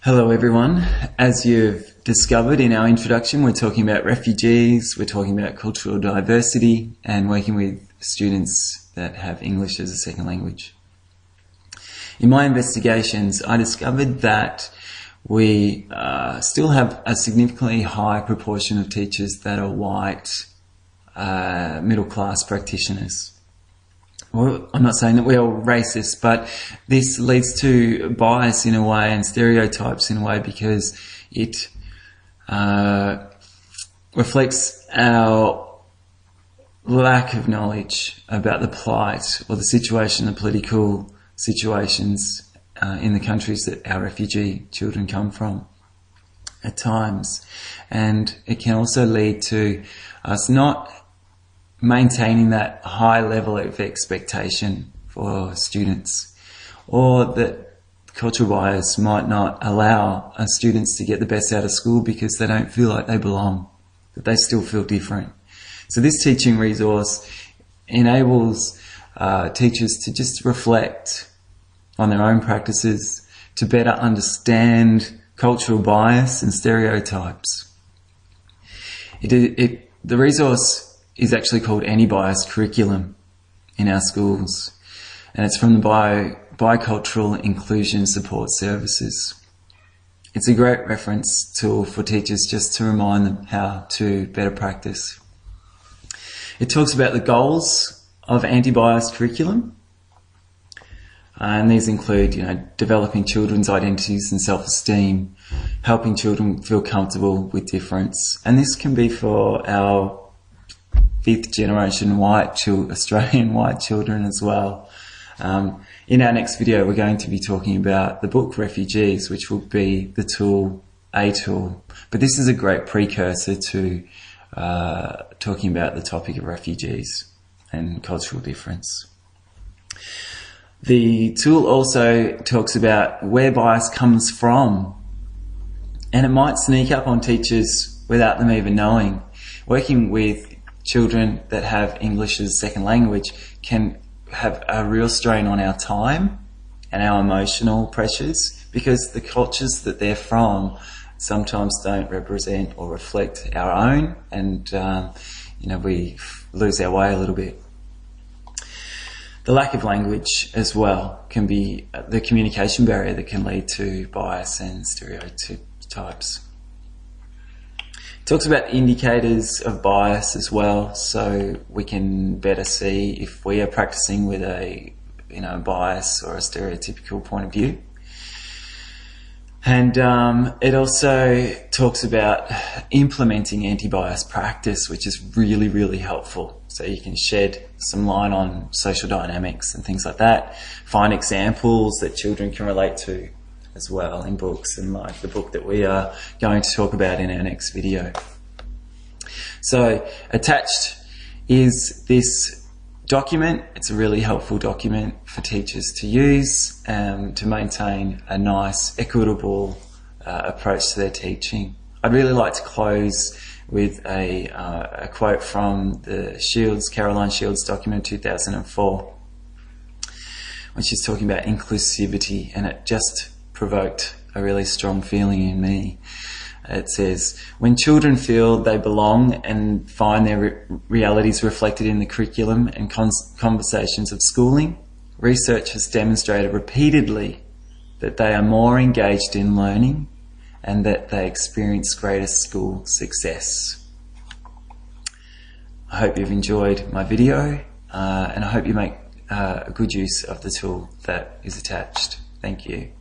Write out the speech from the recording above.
Hello everyone. As you've discovered in our introduction, we're talking about refugees, we're talking about cultural diversity and working with students that have English as a second language. In my investigations, I discovered that we still have a significantly high proportion of teachers that are white, middle-class practitioners. Well, I'm not saying that we're all racist, but this leads to bias in a way and stereotypes in a way because it reflects our lack of knowledge about the plight or the situation, the political situations in the countries that our refugee children come from at times. And it can also lead to us not maintaining that high level of expectation for students, or that cultural bias might not allow students to get the best out of school because they don't feel like they belong, that they still feel different. So this teaching resource enables teachers to just reflect on their own practices, to better understand cultural bias and stereotypes. The resource is actually called Anti-Bias Curriculum in our schools, and it's from the Bicultural Inclusion Support Services. It's a great reference tool for teachers just to remind them how to better practice. It talks about the goals of anti-bias curriculum, and these include, developing children's identities and self-esteem, helping children feel comfortable with difference, and this can be for our fifth generation Australian white children as well. In our next video, we're going to be talking about the book Refugees, which will be the A tool. But this is a great precursor to talking about the topic of refugees and cultural difference. The tool also talks about where bias comes from, and it might sneak up on teachers without them even knowing. Working with children that have English as a second language can have a real strain on our time and our emotional pressures because the cultures that they're from sometimes don't represent or reflect our own, and we lose our way a little bit. The lack of language as well can be the communication barrier that can lead to bias and stereotypes. Talks about indicators of bias as well, so we can better see if we are practicing with a bias or a stereotypical point of view. And it also talks about implementing anti-bias practice, which is really, really helpful. So you can shed some light on social dynamics and things like that, find examples that children can relate to as well in books, and like the book that we are going to talk about in our next video. So attached is this document. It's a really helpful document for teachers to use to maintain a nice, equitable approach to their teaching. I'd really like to close with a quote from the Caroline Shields document 2004, when she's talking about inclusivity, and it just provoked a really strong feeling in me. It says, when children feel they belong and find their realities reflected in the curriculum and conversations of schooling, research has demonstrated repeatedly that they are more engaged in learning and that they experience greater school success. I hope you've enjoyed my video and I hope you make good use of the tool that is attached. Thank you.